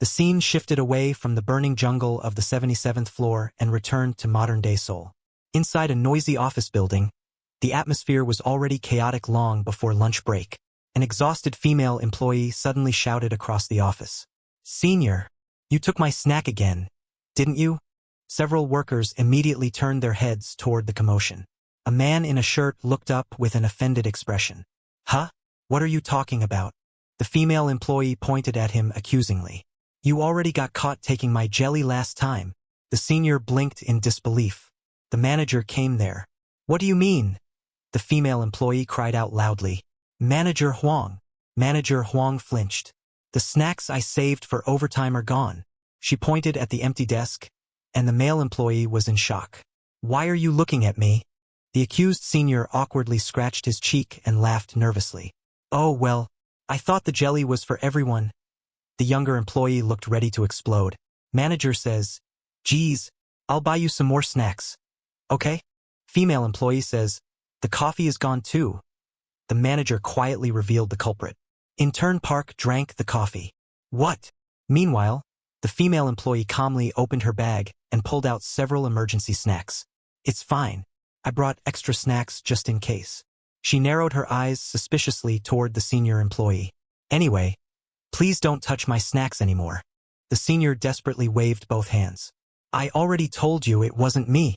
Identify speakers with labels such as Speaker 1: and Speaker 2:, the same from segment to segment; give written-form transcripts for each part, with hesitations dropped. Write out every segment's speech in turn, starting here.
Speaker 1: The scene shifted away from the burning jungle of the 77th floor and returned to modern-day Seoul. Inside a noisy office building, the atmosphere was already chaotic long before lunch break. An exhausted female employee suddenly shouted across the office. "Senior, you took my snack again, didn't you?" Several workers immediately turned their heads toward the commotion. A man in a shirt looked up with an offended expression. "Huh? What are you talking about?" The female employee pointed at him accusingly. "You already got caught taking my jelly last time." The senior blinked in disbelief. The manager came there. "What do you mean?" The female employee cried out loudly. "Manager Huang." Manager Huang flinched. "The snacks I saved for overtime are gone." She pointed at the empty desk, and the male employee was in shock. "Why are you looking at me?" The accused senior awkwardly scratched his cheek and laughed nervously. "Oh well, I thought the jelly was for everyone." The younger employee looked ready to explode. Manager says, "Geez, I'll buy you some more snacks." "Okay?" Female employee says, "The coffee is gone too." The manager quietly revealed the culprit. Intern Park drank the coffee. "What?" Meanwhile, the female employee calmly opened her bag and pulled out several emergency snacks. "It's fine. I brought extra snacks just in case." She narrowed her eyes suspiciously toward the senior employee. "Anyway, please don't touch my snacks anymore." The senior desperately waved both hands. "I already told you it wasn't me."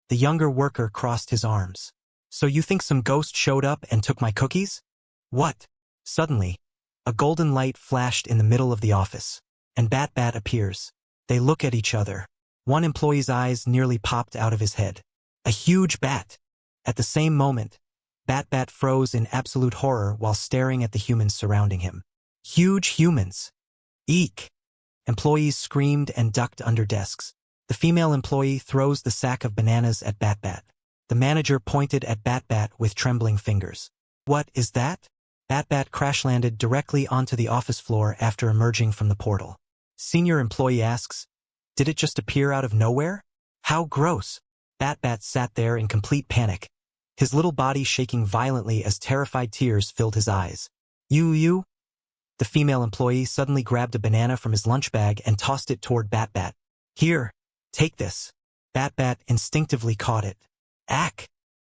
Speaker 1: The younger worker crossed his arms. "So you think some ghost showed up and took my cookies?" "What?" Suddenly, a golden light flashed in the middle of the office, and Bat appears. They look at each other. One employee's eyes nearly popped out of his head. A huge bat. At the same moment, Bat froze in absolute horror while staring at the humans surrounding him. Huge humans. Eek! Employees screamed and ducked under desks. The female employee throws the sack of bananas at Bat. The manager pointed at Bat with trembling fingers. "What is that?" Bat crash-landed directly onto the office floor after emerging from the portal. Senior employee asks, "Did it just appear out of nowhere? How gross." Bat sat there in complete panic, his little body shaking violently as terrified tears filled his eyes. You? The female employee suddenly grabbed a banana from his lunch bag and tossed it toward Bat. "Here, take this." Bat instinctively caught it. "Ack!"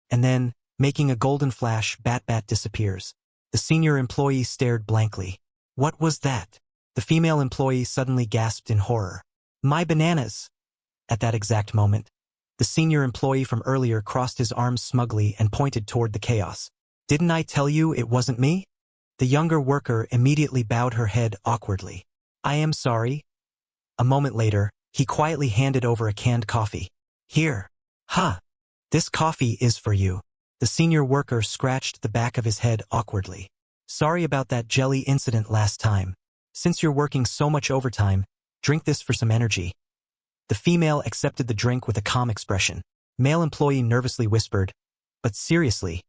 Speaker 1: And then, making a golden flash, Bat disappears. The senior employee stared blankly. "What was that?" The female employee suddenly gasped in horror. "My bananas!" At that exact moment, the senior employee from earlier crossed his arms smugly and pointed toward the chaos. "Didn't I tell you it wasn't me?" The younger worker immediately bowed her head awkwardly. "I am sorry." A moment later, he quietly handed over a canned coffee. "Here. Huh. This coffee is for you." The senior worker scratched the back of his head awkwardly. "Sorry about that jelly incident last time. Since you're working so much overtime, drink this for some energy." The female accepted the drink with a calm expression. Male employee nervously whispered, "But seriously,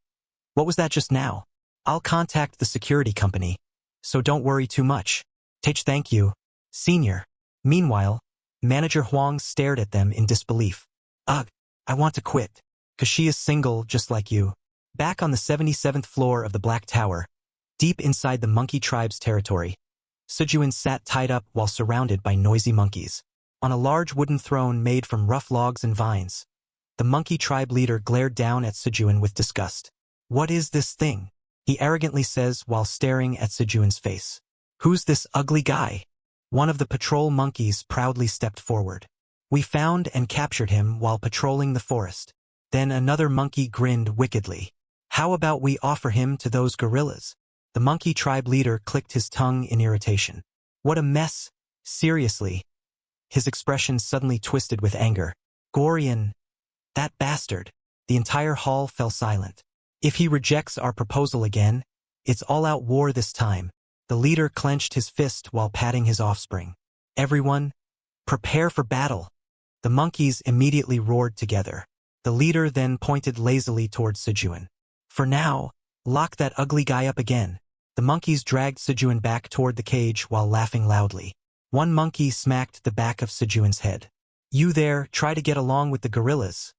Speaker 1: what was that just now?" "I'll contact the security company, so don't worry too much." Thank you, senior." Meanwhile, Manager Huang stared at them in disbelief. "Ugh, I want to quit. 'Cause she is single just like you." Back on the 77th floor of the Black Tower, deep inside the monkey tribe's territory, Sjuan sat tied up while surrounded by noisy monkeys. On a large wooden throne made from rough logs and vines, the monkey tribe leader glared down at Sjuan with disgust. "What is this thing?" he arrogantly says while staring at Sjuan's face. "Who's this ugly guy?" One of the patrol monkeys proudly stepped forward. "We found and captured him while patrolling the forest." Then another monkey grinned wickedly. "How about we offer him to those gorillas?" The monkey tribe leader clicked his tongue in irritation. "What a mess. Seriously." His expression suddenly twisted with anger. "Gorian. That bastard." The entire hall fell silent. "If he rejects our proposal again, it's all-out war this time." The leader clenched his fist while patting his offspring. "Everyone, prepare for battle." The monkeys immediately roared together. The leader then pointed lazily towards Sjuan. "For now, lock that ugly guy up again." The monkeys dragged Sjuan back toward the cage while laughing loudly. One monkey smacked the back of Sjuan's head. "You there, try to get along with the gorillas."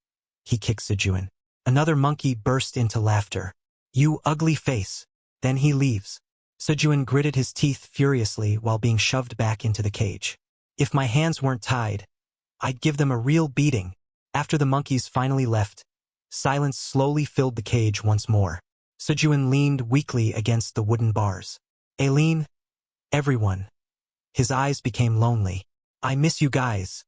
Speaker 1: He kicked Sjuan. Another monkey burst into laughter. "You ugly face." Then he leaves. Sjuan gritted his teeth furiously while being shoved back into the cage. If my hands weren't tied, I'd give them a real beating. After the monkeys finally left, silence slowly filled the cage once more. Sjuan leaned weakly against the wooden bars. Aileen, everyone. His eyes became lonely. I miss you guys.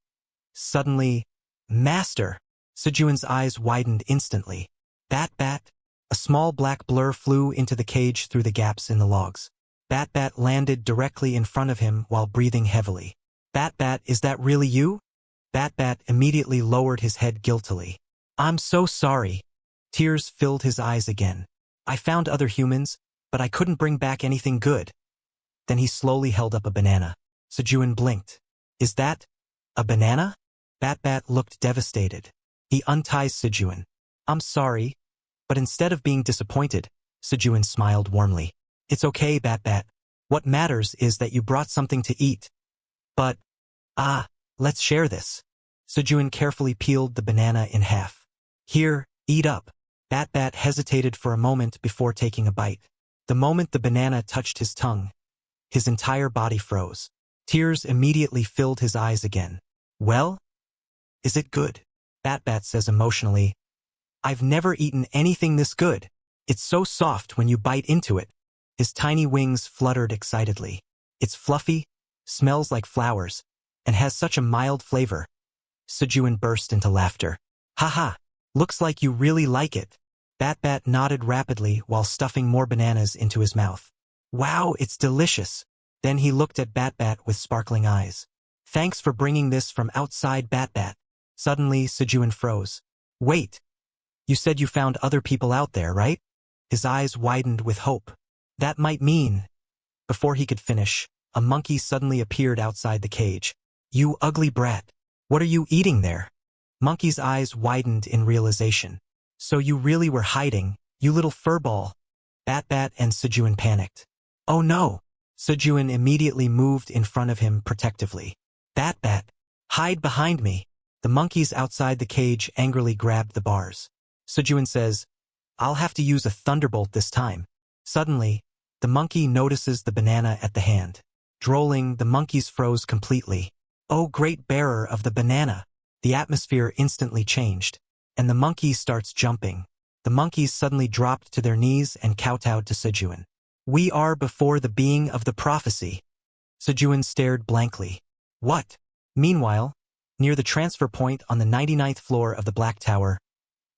Speaker 1: Suddenly, Master! Sjuan's eyes widened instantly. Bat. A small black blur flew into the cage through the gaps in the logs. Bat landed directly in front of him while breathing heavily. Bat, is that really you? Bat immediately lowered his head guiltily. I'm so sorry. Tears filled his eyes again. I found other humans, but I couldn't bring back anything good. Then he slowly held up a banana. Sjuan blinked. Is that a banana? Bat looked devastated. He unties Sjuan. I'm sorry, but instead of being disappointed, Sjuan smiled warmly. It's okay, Bat. What matters is that you brought something to eat. But, let's share this. Sjuan carefully peeled the banana in half. Here, eat up. Bat hesitated for a moment before taking a bite. The moment the banana touched his tongue, his entire body froze. Tears immediately filled his eyes again. Well? Is it good? Bat says emotionally. I've never eaten anything this good. It's so soft when you bite into it. His tiny wings fluttered excitedly. It's fluffy, smells like flowers, and has such a mild flavor. Sjuan burst into laughter. Haha, looks like you really like it. Bat nodded rapidly while stuffing more bananas into his mouth. Wow, it's delicious. Then he looked at Bat with sparkling eyes. Thanks for bringing this from outside, Bat. Suddenly, Sjuan froze. Wait. You said you found other people out there, right? His eyes widened with hope. That might mean... Before he could finish, a monkey suddenly appeared outside the cage. You ugly brat. What are you eating there? Monkey's eyes widened in realization. So you really were hiding, you little furball. Bat and Sjuan panicked. Oh no! Sjuan immediately moved in front of him protectively. Bat, hide behind me. The monkeys outside the cage angrily grabbed the bars. Sjuan says, I'll have to use a thunderbolt this time. Suddenly, the monkey notices the banana at the hand. Drooling, the monkeys froze completely. Oh, great bearer of the banana! The atmosphere instantly changed, and the monkey starts jumping. The monkeys suddenly dropped to their knees and kowtowed to Sjuan. We are before the being of the prophecy. Sjuan stared blankly. What? Meanwhile, near the transfer point on the 99th floor of the Black Tower.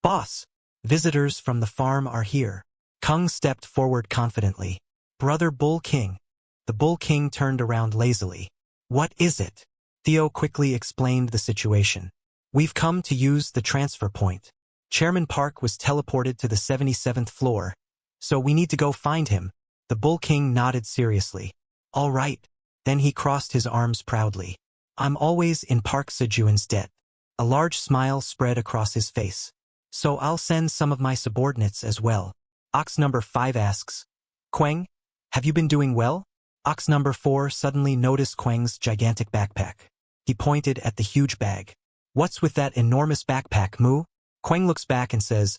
Speaker 1: Boss! Visitors from the farm are here. Kung stepped forward confidently. Brother Bull King. The Bull King turned around lazily. What is it? Theo quickly explained the situation. We've come to use the transfer point. Chairman Park was teleported to the 77th floor, so we need to go find him. The Bull King nodded seriously. All right. Then he crossed his arms proudly. I'm always in Park Sjuan's debt. A large smile spread across his face. So I'll send some of my subordinates as well. Ox number 5 asks, Quang, have you been doing well? Ox number 4 suddenly noticed Quang's gigantic backpack. He pointed at the huge bag. What's with that enormous backpack, Moo? Quang looks back and says,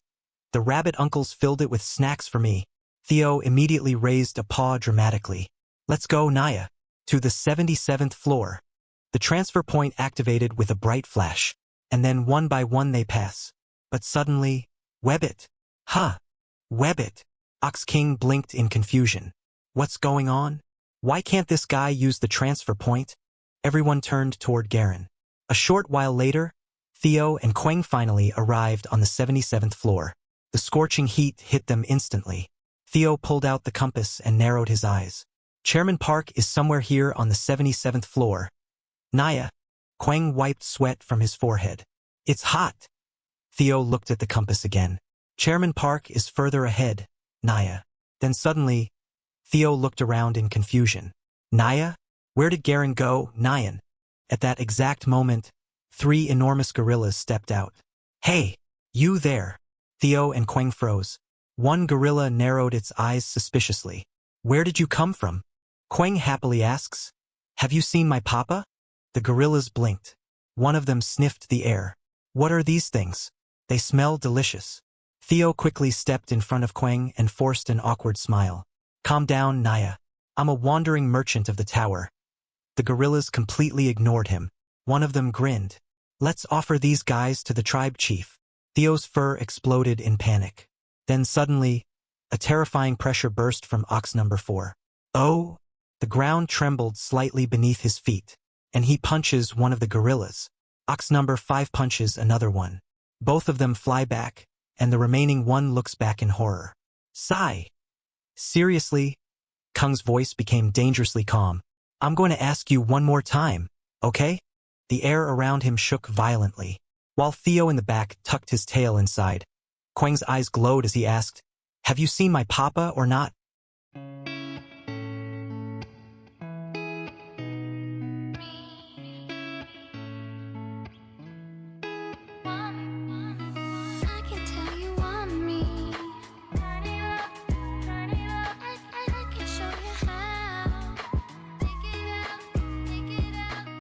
Speaker 1: The rabbit uncles filled it with snacks for me. Theo immediately raised a paw dramatically. Let's go, Naya. To the 77th floor. The transfer point activated with a bright flash, and then one by one they pass. But suddenly, Webbit. Webbit. Ox King blinked in confusion. What's going on? Why can't this guy use the transfer point? Everyone turned toward Garen. A short while later, Theo and Quang finally arrived on the 77th floor. The scorching heat hit them instantly. Theo pulled out the compass and narrowed his eyes. Chairman Park is somewhere here on the 77th floor. Naya. Quang wiped sweat from his forehead. It's hot. Theo looked at the compass again. Chairman Park is further ahead, Naya. Then suddenly, Theo looked around in confusion. Naya? Where did Garen go, Nyan? At that exact moment, 3 enormous gorillas stepped out. Hey, you there. Theo and Quang froze. One gorilla narrowed its eyes suspiciously. Where did you come from? Quang happily asks. Have you seen my papa? The gorillas blinked. One of them sniffed the air. What are these things? They smell delicious. Theo quickly stepped in front of Quang and forced an awkward smile. Calm down, Naya. I'm a wandering merchant of the tower. The gorillas completely ignored him. One of them grinned. Let's offer these guys to the tribe chief. Theo's fur exploded in panic. Then suddenly, a terrifying pressure burst from ox number 4. Oh! The ground trembled slightly beneath his feet, and he punches one of the gorillas. Ox number 5 punches another one. Both of them fly back, and the remaining one looks back in horror. Sigh! Seriously? Kung's voice became dangerously calm. I'm going to ask you one more time, okay? The air around him shook violently, while Theo in the back tucked his tail inside. Quang's eyes glowed as he asked, Have you seen my papa or not?